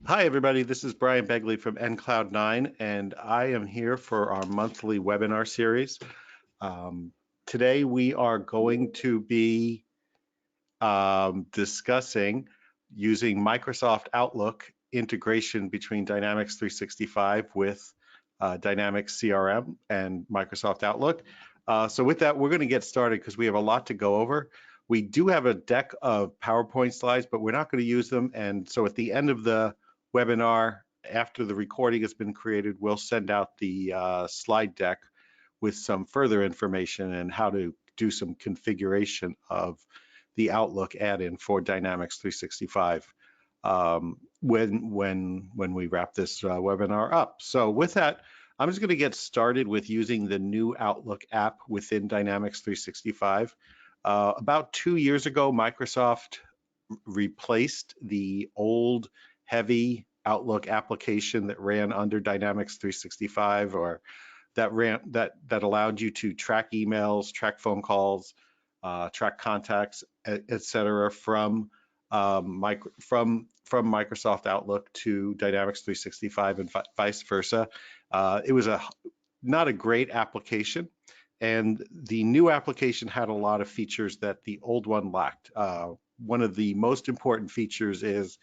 Hi, everybody. This is Brian Begley from nCloud9, and I am here for our monthly webinar series. Um, Today, we are going to be discussing using Microsoft Outlook integration between Dynamics 365 with Dynamics CRM and Microsoft Outlook. So with that, we're going to get started because we have a lot to go over. We do have a deck of PowerPoint slides, but we're not going to use them. And so at the end of the webinar, after the recording has been created, we'll send out the slide deck with some further information and how to do some configuration of the Outlook add-in for Dynamics 365 when we wrap this webinar up. So with that, I'm just going to get started with using the new Outlook app within Dynamics 365. About 2 years ago, Microsoft replaced the old heavy Outlook application that ran under Dynamics 365 or that allowed you to track emails, track phone calls, track contacts, etc. from Microsoft Outlook to Dynamics 365 and vice versa. It was not a great application, and the new application had a lot of features that the old one lacked. One of the most important features is,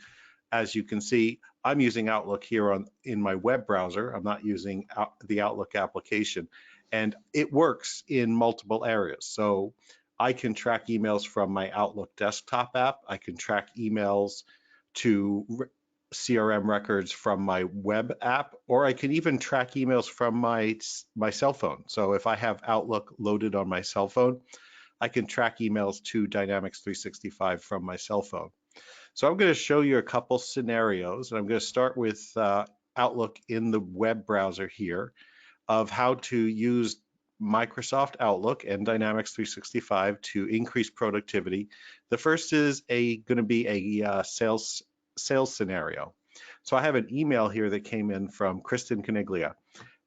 as you can see, I'm using Outlook here in my web browser. I'm not using the Outlook application, and it works in multiple areas. So I can track emails from my Outlook desktop app. I can track emails to CRM records from my web app, or I can even track emails from my cell phone. So if I have Outlook loaded on my cell phone, I can track emails to Dynamics 365 from my cell phone. So I'm going to show you a couple scenarios, and I'm going to start with Outlook in the web browser here of how to use Microsoft Outlook and Dynamics 365 to increase productivity. The first is going to be a sales scenario. So I have an email here that came in from Kristen Caniglia,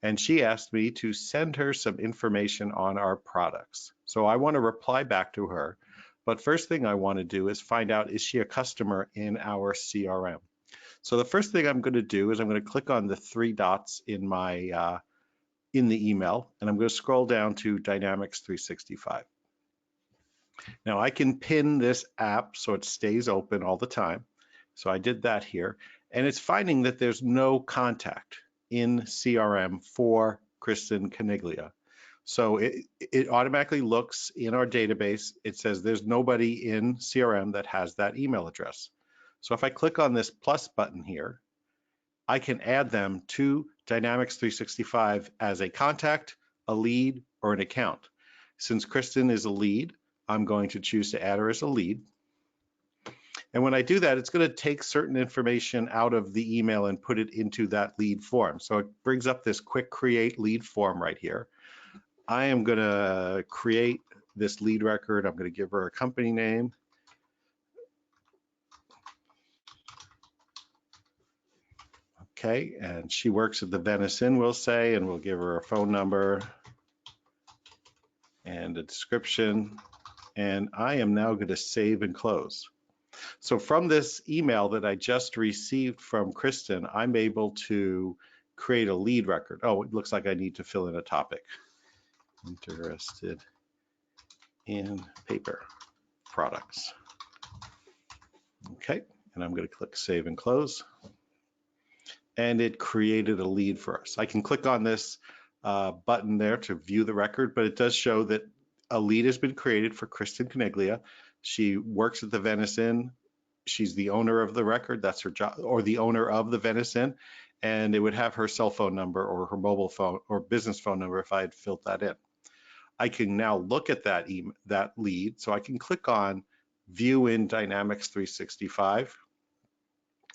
and she asked me to send her some information on our products. So I want to reply back to her. But first thing I want to do is find out, is she a customer in our CRM? So the first thing I'm going to do is I'm going to click on the three dots in my in the email, and I'm going to scroll down to Dynamics 365. Now I can pin this app so it stays open all the time. So I did that here, and it's finding that there's no contact in CRM for Kristen Caniglia. So it automatically looks in our database. It says there's nobody in CRM that has that email address. So if I click on this plus button here, I can add them to Dynamics 365 as a contact, a lead, or an account. Since Kristen is a lead, I'm going to choose to add her as a lead. And when I do that, it's going to take certain information out of the email and put it into that lead form. So it brings up this quick create lead form right here. I am going to create this lead record. I'm going to give her a company name. Okay, and she works at the Venice Inn, we'll say, and we'll give her a phone number and a description. And I am now going to save and close. So from this email that I just received from Kristen, I'm able to create a lead record. Oh, it looks like I need to fill in a topic. Interested in paper products. Okay, and I'm going to click save and close. And it created a lead for us. I can click on this button there to view the record, but it does show that a lead has been created for Kristen Caniglia. She works at the Venice Inn. She's the owner of the record. That's her job, or the owner of the Venice Inn. And it would have her cell phone number or her mobile phone or business phone number if I had filled that in. I can now look at that lead. So I can click on View in Dynamics 365.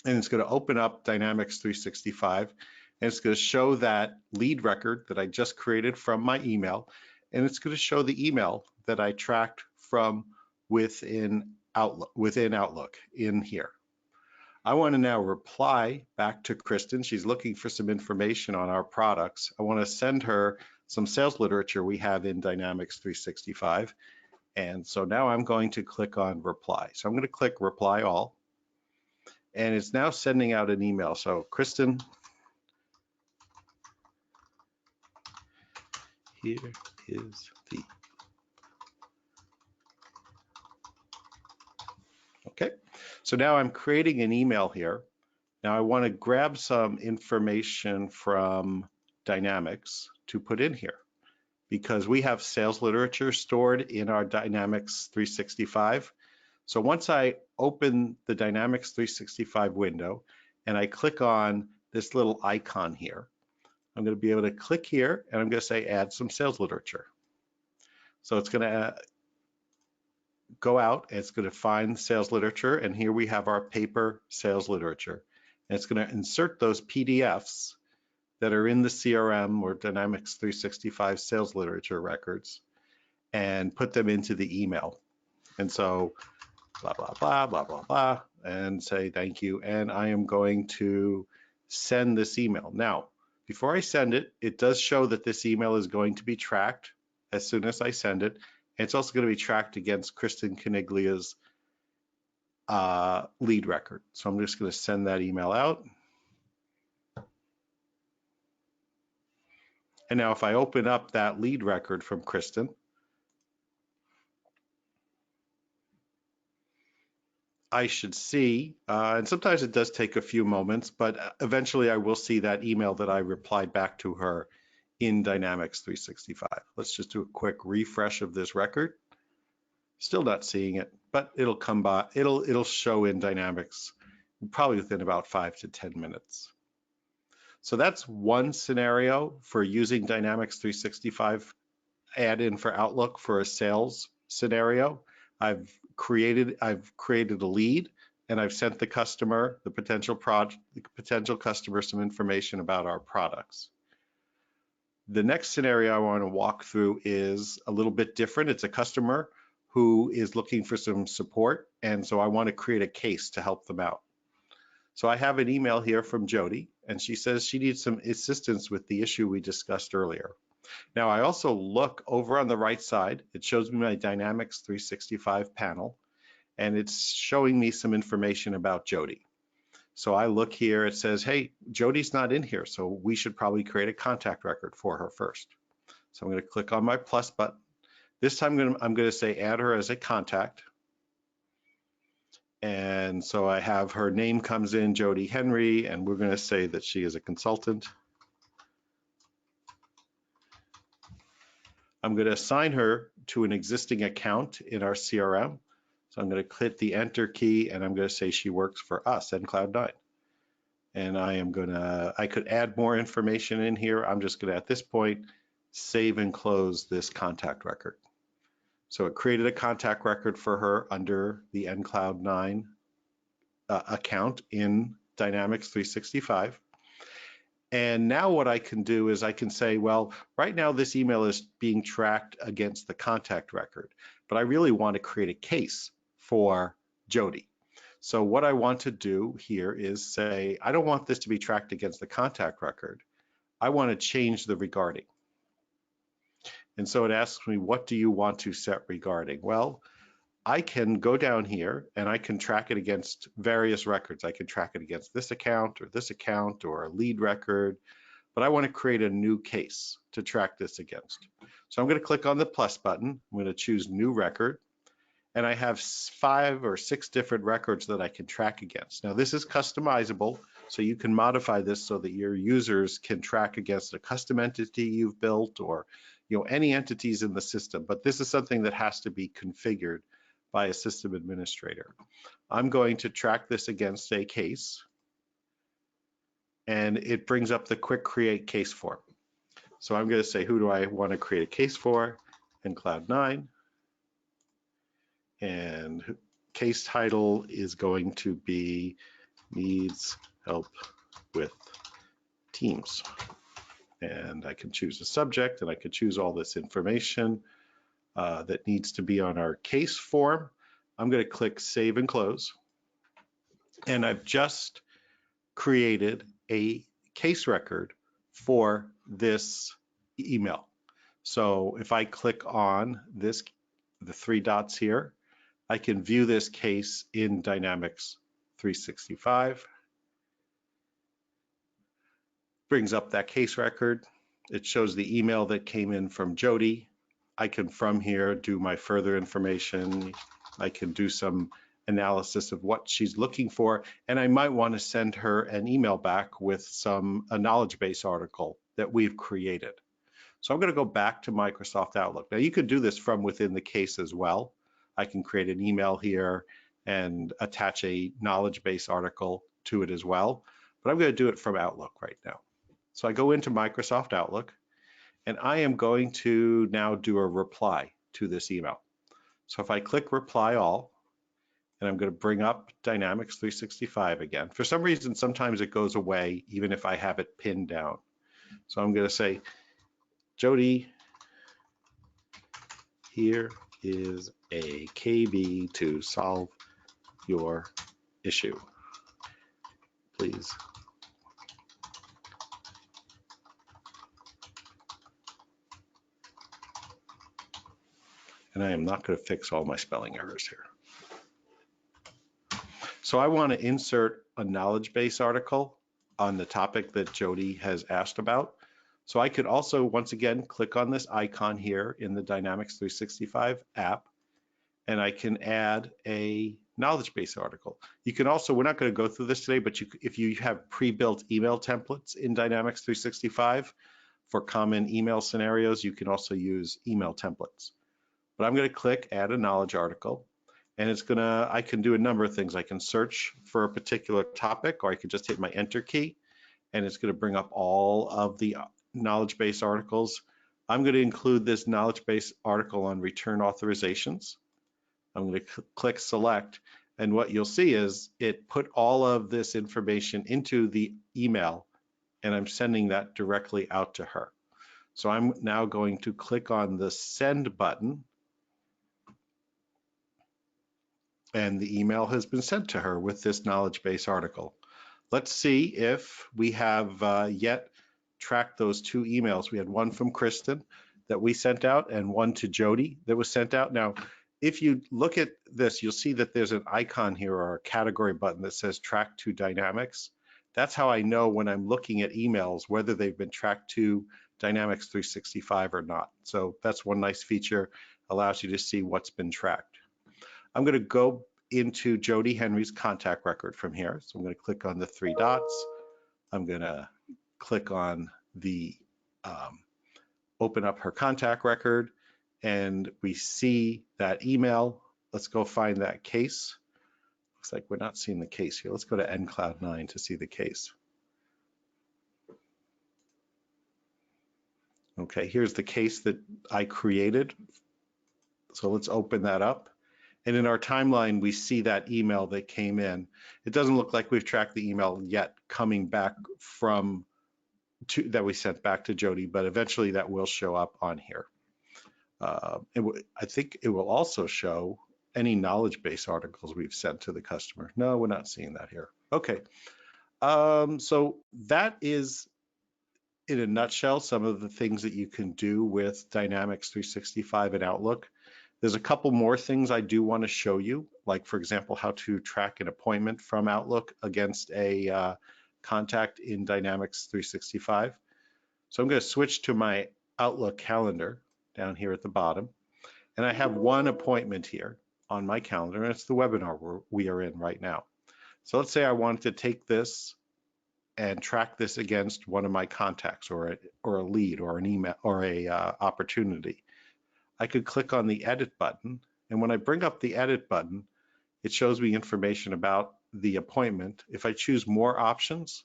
And it's going to open up Dynamics 365, and it's going to show that lead record that I just created from my email, and it's going to show the email that I tracked from within Outlook in here. I want to now reply back to Kristen. She's looking for some information on our products. I want to send her some sales literature we have in Dynamics 365. And so now I'm going to click on reply. So I'm going to click reply all. and it's now sending out an email. So Kristen, here is the, okay. So now I'm creating an email here. Now I want to grab some information from Dynamics to put in here because we have sales literature stored in our Dynamics 365. So once I open the Dynamics 365 window and I click on this little icon here, I'm going to be able to click here and I'm going to say add some sales literature. So it's going to go out and it's going to find sales literature, and here we have our paper sales literature. And it's going to insert those PDFs that are in the CRM or Dynamics 365 sales literature records and put them into the email. And so blah, blah, blah, blah, blah, blah, and say thank you. And I am going to send this email. Now, before I send it, it does show that this email is going to be tracked as soon as I send it. And it's also going to be tracked against Kristen Caniglia's lead record. So I'm just going to send that email out. And now if I open up that lead record from Kristen, I should see, and sometimes it does take a few moments, but eventually I will see that email that I replied back to her in Dynamics 365. Let's just do a quick refresh of this record. Still not seeing it, but it'll come by, it'll show in Dynamics probably within about 5 to 10 minutes. So that's one scenario for using Dynamics 365 add-in for Outlook for a sales scenario. I've created a lead and I've sent the customer, the potential customer, some information about our products. The next scenario I want to walk through is a little bit different. It's a customer who is looking for some support, and so I want to create a case to help them out. So I have an email here from Jody, and she says she needs some assistance with the issue we discussed earlier. Now I also look over on the right side, it shows me my Dynamics 365 panel, and it's showing me some information about Jody. So I look here, it says, hey, Jody's not in here, so we should probably create a contact record for her first. So I'm going to click on my plus button. This time I'm going to say add her as a contact. And so I have her name comes in, Jody Henry, and we're going to say that she is a consultant. I'm going to assign her to an existing account in our CRM. So I'm going to hit the enter key and I'm going to say she works for us and nCloud9. And I could add more information in here. I'm just going to, at this point, save and close this contact record. So it created a contact record for her under the nCloud9 account in Dynamics 365. And now what I can do is I can say, well, right now this email is being tracked against the contact record, but I really want to create a case for Jody. So what I want to do here is say, I don't want this to be tracked against the contact record. I want to change the regarding. And so it asks me, what do you want to set regarding? Well, I can go down here and I can track it against various records. I can track it against this account or a lead record, but I want to create a new case to track this against. So I'm going to click on the plus button. I'm going to choose new record, and I have 5 or 6 different records that I can track against. Now this is customizable, so you can modify this so that your users can track against a custom entity you've built or any entities in the system, but this is something that has to be configured by a system administrator. I'm going to track this against a case, and it brings up the quick create case form. So I'm going to say, who do I want to create a case for? nCloud9. And case title is going to be needs help with Teams. And I can choose a subject, and I can choose all this information that needs to be on our case form. I'm going to click save and close. And I've just created a case record for this email. So if I click on the 3 dots here, I can view this case in Dynamics 365. Brings up that case record. It shows the email that came in from Jody. I can from here do my further information. I can do some analysis of what she's looking for, and I might want to send her an email back with a knowledge base article that we've created. So I'm going to go back to Microsoft Outlook. Now you could do this from within the case as well. I can create an email here and attach a knowledge base article to it as well, but I'm going to do it from Outlook right now. So I go into Microsoft Outlook, and I am going to now do a reply to this email. So if I click Reply All, and I'm going to bring up Dynamics 365 again. For some reason, sometimes it goes away, even if I have it pinned down. So I'm going to say, Jody, here is a KB to solve your issue. Please. And I am not going to fix all my spelling errors here. So I want to insert a knowledge base article on the topic that Jody has asked about. So I could also, once again, click on this icon here in the Dynamics 365 app, and I can add a knowledge base article. You can also, we're not going to go through this today, but if you have pre-built email templates in Dynamics 365 for common email scenarios, you can also use email templates. But I'm going to click Add a Knowledge Article, and I can do a number of things. I can search for a particular topic, or I can just hit my Enter key, and it's going to bring up all of the knowledge base articles. I'm going to include this knowledge base article on return authorizations. I'm going to click Select, and what you'll see is it put all of this information into the email, and I'm sending that directly out to her. So I'm now going to click on the Send button, and the email has been sent to her with this knowledge base article. Let's see if we have yet tracked those two emails. We had one from Kristen that we sent out and one to Jody that was sent out. Now, if you look at this, you'll see that there's an icon here or a category button that says Track to Dynamics. That's how I know when I'm looking at emails whether they've been tracked to Dynamics 365 or not. So that's one nice feature, allows you to see what's been tracked. I'm going to go into Jody Henry's contact record from here. So I'm going to click on the three dots. I'm going to click on the open up her contact record, and we see that email. Let's go find that case. Looks like we're not seeing the case here. Let's go to nCloud9 to see the case. Okay, here's the case that I created. So let's open that up. And in our timeline, we see that email that came in. It doesn't look like we've tracked the email yet coming back that we sent back to Jody, but eventually that will show up on here. I think it will also show any knowledge base articles we've sent to the customer. No, we're not seeing that here. Okay, so that is, in a nutshell, some of the things that you can do with Dynamics 365 and Outlook. There's a couple more things I do want to show you, like, for example, how to track an appointment from Outlook against a contact in Dynamics 365. So I'm going to switch to my Outlook calendar down here at the bottom, and I have one appointment here on my calendar, and it's the webinar we are in right now. So let's say I wanted to take this and track this against one of my contacts, or a lead, or an email, or a opportunity. I could click on the Edit button, and when I bring up the Edit button, it shows me information about the appointment. If I choose more options,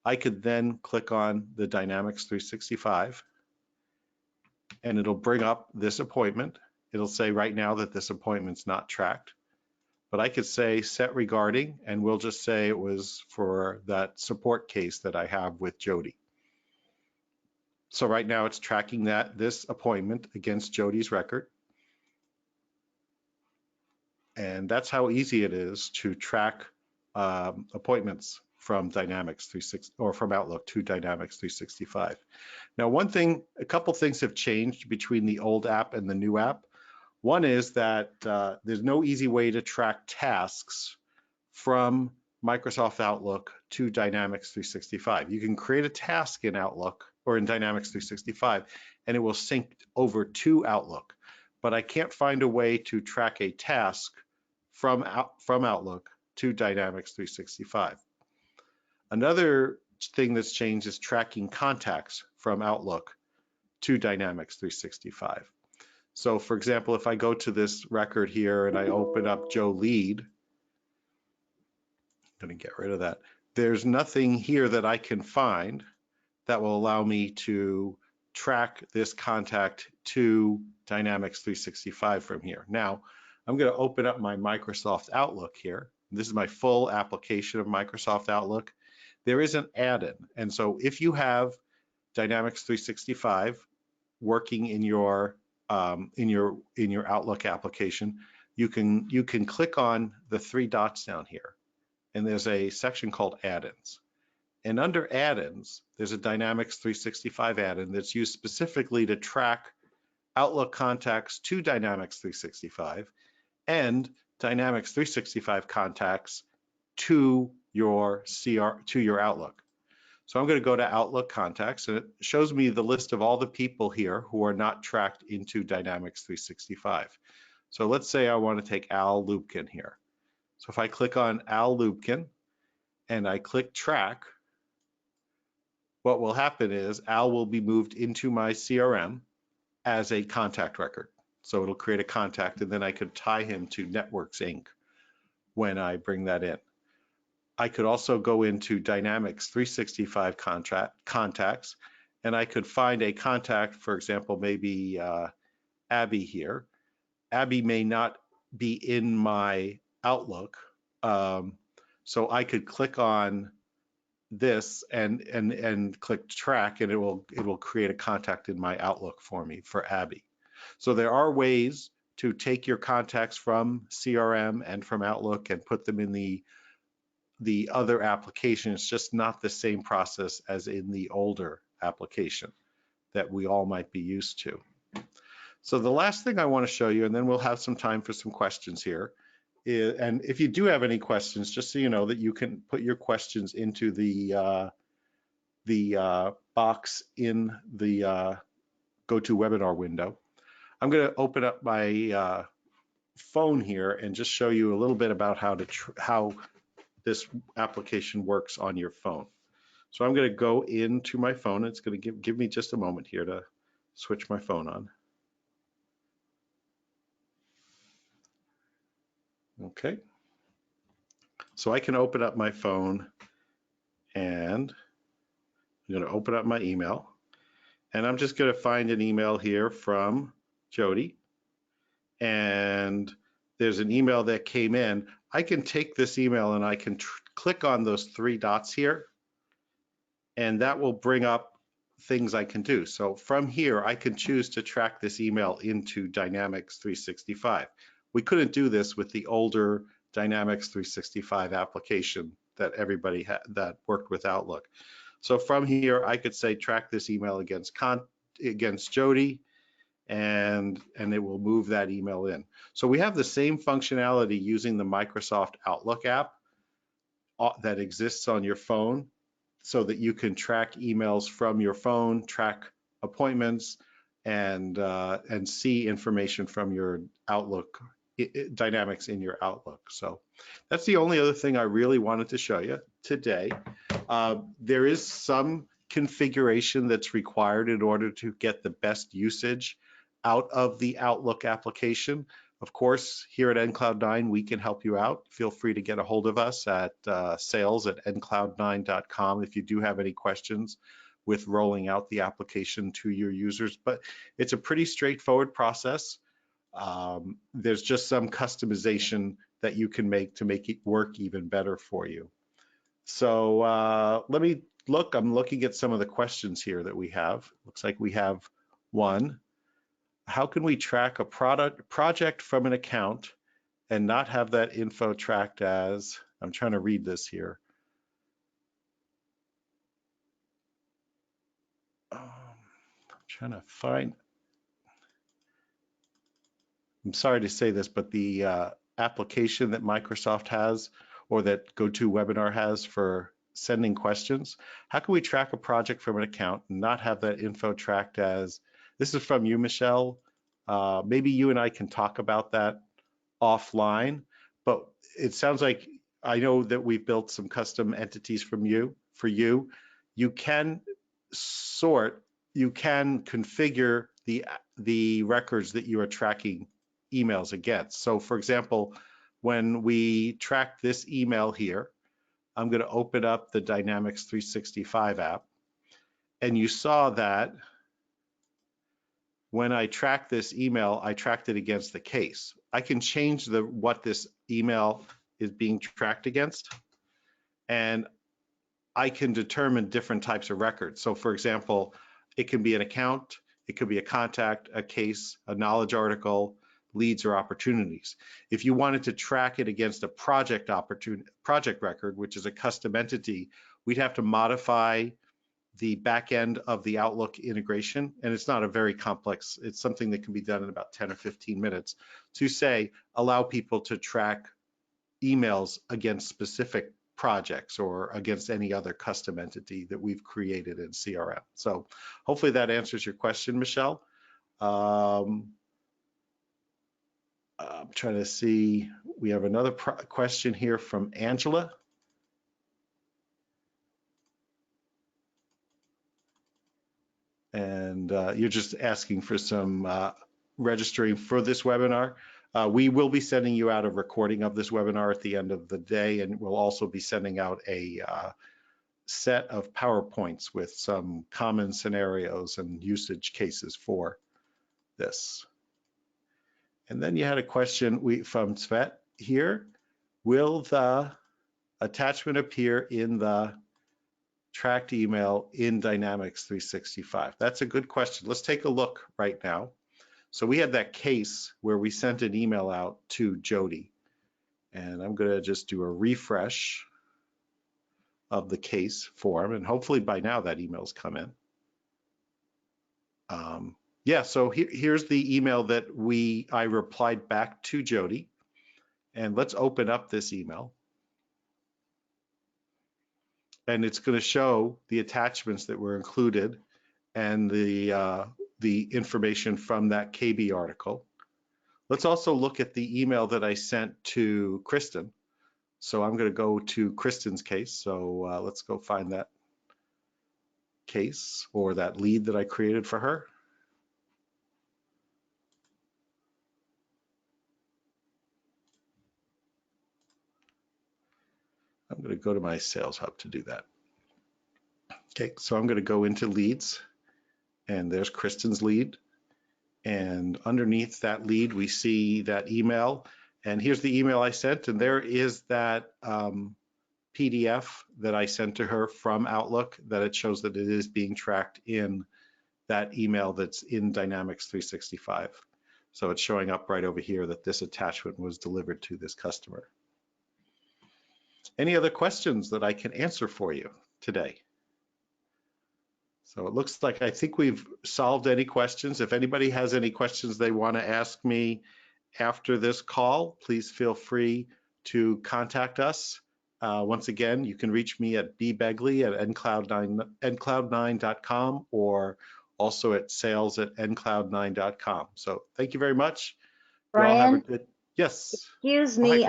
I could then click on the Dynamics 365, and it'll bring up this appointment. It'll say right now that this appointment's not tracked, but I could say Set Regarding, and we'll just say it was for that support case that I have with Jody. So right now it's tracking this appointment against Jody's record. And that's how easy it is to track appointments from Dynamics 365 or from Outlook to Dynamics 365. Now, a couple things have changed between the old app and the new app. One is that there's no easy way to track tasks from Microsoft Outlook to Dynamics 365. You can create a task in Outlook or in Dynamics 365, and it will sync over to Outlook. But I can't find a way to track a task from Outlook to Dynamics 365. Another thing that's changed is tracking contacts from Outlook to Dynamics 365. So for example, if I go to this record here and I open up Joe Lead, I'm going to get rid of that. There's nothing here that I can find that will allow me to track this contact to Dynamics 365 from here. Now, I'm going to open up my Microsoft Outlook here. This is my full application of Microsoft Outlook. There is an add-in, and so if you have Dynamics 365 working in your Outlook application, you can click on the three dots down here, and there's a section called add-ins. And under add-ins, there's a Dynamics 365 add-in that's used specifically to track Outlook contacts to Dynamics 365 and Dynamics 365 contacts to your Outlook. So I'm going to go to Outlook contacts, and it shows me the list of all the people here who are not tracked into Dynamics 365. So let's say I want to take Al Lubkin here. So if I click on Al Lubkin and I click track, what will happen is Al will be moved into my CRM as a contact record. So it'll create a contact, and then I could tie him to Networks Inc. when I bring that in. I could also go into Dynamics 365 contacts, and I could find a contact, for example, maybe Abby here. Abby may not be in my Outlook, so I could click on this and click track, and it will create a contact in my Outlook for me for Abby. So there are ways to take your contacts from CRM and from Outlook and put them in the other application. It's just not the same process as in the older application that we all might be used to. So the last thing I want to show you, and then we'll have some time for some questions here, and if you do have any questions, just so you know that you can put your questions into the box in the GoToWebinar window. I'm going to open up my phone here and just show you a little bit about how this application works on your phone. So I'm going to go into my phone. It's going to give me just a moment here to switch my phone on. Okay. So I can open up my phone, and I'm going to open up my email, and I'm just going to find an email here from Jody, and there's an email that came in. I can take this email and I can click on those three dots here, and that will bring up things I can do. So from here, I can choose to track this email into Dynamics 365. We couldn't do this with the older Dynamics 365 application that everybody had that worked with Outlook. So from here, I could say track this email against Jody, and it will move that email in. So we have the same functionality using the Microsoft Outlook app that exists on your phone, so that you can track emails from your phone, track appointments, and see information from your Outlook Dynamics in your Outlook. So that's the only other thing I really wanted to show you today. There is some configuration that's required in order to get the best usage out of the Outlook application. Of course, here at nCloud9, we can help you out. Feel free to get a hold of us at sales@ncloud9.com if you do have any questions with rolling out the application to your users. But it's a pretty straightforward process. There's just some customization that you can make to make it work even better for you. So let me look. I'm looking at some of the questions here that we have. Looks like we have one. How can we track a project from an account and not have that info tracked as, I'm trying to read this here. I'm trying to find, I'm sorry to say this, but the application that Microsoft has or that GoToWebinar has for sending questions. How can we track a project from an account and not have that info tracked as, this is from you, Michelle. Maybe you and I can talk about that offline, but it sounds like, I know that we've built some custom entities for you. You can sort, you can configure the records that you are tracking emails against. So for example, when we track this email here, I'm going to open up the Dynamics 365 app, and you saw that when I track this email, I tracked it against the case. I can change what this email is being tracked against, and I can determine different types of records. So for example, it can be an account, it could be a contact, a case, a knowledge article, leads, or opportunities. If you wanted to track it against a project record, which is a custom entity, we'd have to modify the back end of the Outlook integration, and it's not a very complex, it's something that can be done in about 10 or 15 minutes, to say, allow people to track emails against specific projects or against any other custom entity that we've created in CRM. So hopefully that answers your question, Michelle. I'm trying to see, we have another question here from Angela. And you're just asking for some registering for this webinar. We will be sending you out a recording of this webinar at the end of the day, and we'll also be sending out a set of PowerPoints with some common scenarios and usage cases for this. And then you had a question from Svet here. Will the attachment appear in the tracked email in Dynamics 365? That's a good question. Let's take a look right now. So we had that case where we sent an email out to Jody, and I'm going to just do a refresh of the case form, and hopefully by now that email's come in. Yeah, so here's the email that I replied back to Jody, and let's open up this email. And it's going to show the attachments that were included and the information from that KB article. Let's also look at the email that I sent to Kristen. So I'm going to go to Kristen's case. So let's go find that case or that lead that I created for her. I'm going to go to my Sales Hub to do that. Okay, so I'm going to go into leads, and there's Kristen's lead. And underneath that lead, we see that email. And here's the email I sent, and there is that PDF that I sent to her from Outlook, that it shows that it is being tracked in that email that's in Dynamics 365. So it's showing up right over here that this attachment was delivered to this customer. Any other questions that I can answer for you today? So it looks like I think we've solved any questions. If anybody has any questions they want to ask me after this call, please feel free to contact us. Once again, you can reach me at bbegley@ncloud9.com or also at sales@ncloud9.com. So thank you very much. Brian, yes. Excuse me.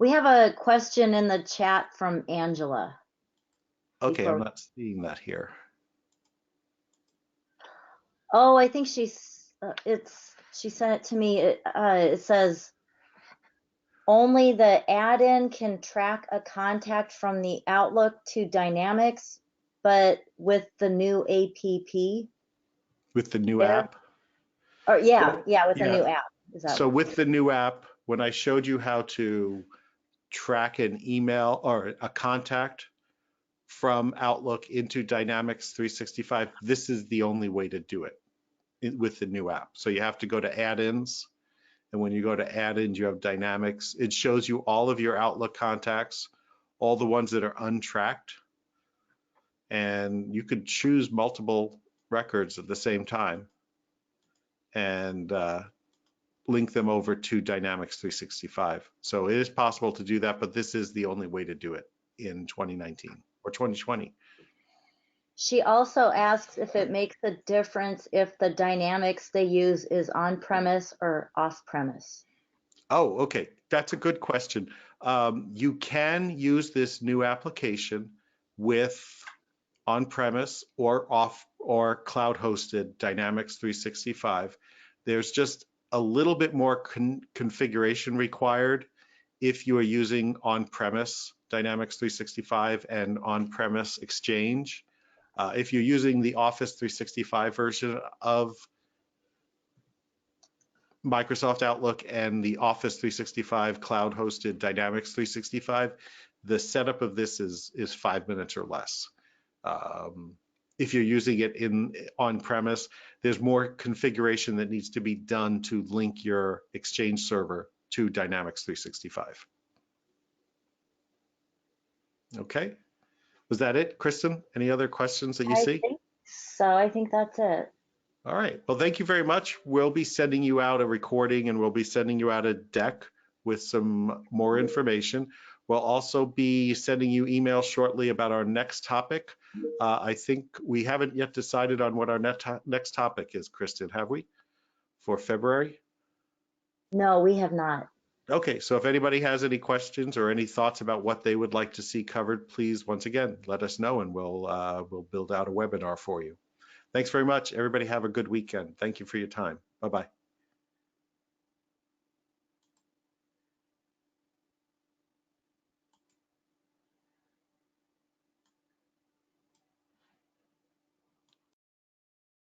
We have a question in the chat from Angela. Okay, I'm not seeing that here. Oh, I think she sent it to me. It says only the add-in can track a contact from the Outlook to Dynamics, but with the new APP. With the new app? Or with the new app. So with the new app, when I showed you how to track an email or a contact from Outlook into Dynamics 365, this is the only way to do it with the new app. So you have to go to add-ins, and when you go to add-ins, you have Dynamics. It shows you all of your Outlook contacts, all the ones that are untracked, and you could choose multiple records at the same time and link them over to Dynamics 365. So it is possible to do that, but this is the only way to do it in 2019 or 2020. She also asks if it makes a difference if the Dynamics they use is on-premise or off-premise. Oh, okay. That's a good question. You can use this new application with on-premise or off or cloud-hosted Dynamics 365. There's just a little bit more configuration required if you are using on-premise Dynamics 365 and on-premise Exchange. If you're using the Office 365 version of Microsoft Outlook and the Office 365 cloud-hosted Dynamics 365, the setup of this is 5 minutes or less. If you're using it on-premise, there's more configuration that needs to be done to link your Exchange server to Dynamics 365. Okay, was that it, Kristen? Any other questions that you see? I think so. I think that's it. All right. Well, thank you very much. We'll be sending you out a recording and we'll be sending you out a deck with some more information. We'll also be sending you emails shortly about our next topic. I think we haven't yet decided on what our next topic is, Kristen, have we? For February? No, we have not. Okay, so if anybody has any questions or any thoughts about what they would like to see covered, please, once again, let us know and we'll build out a webinar for you. Thanks very much. Everybody have a good weekend. Thank you for your time. Bye-bye.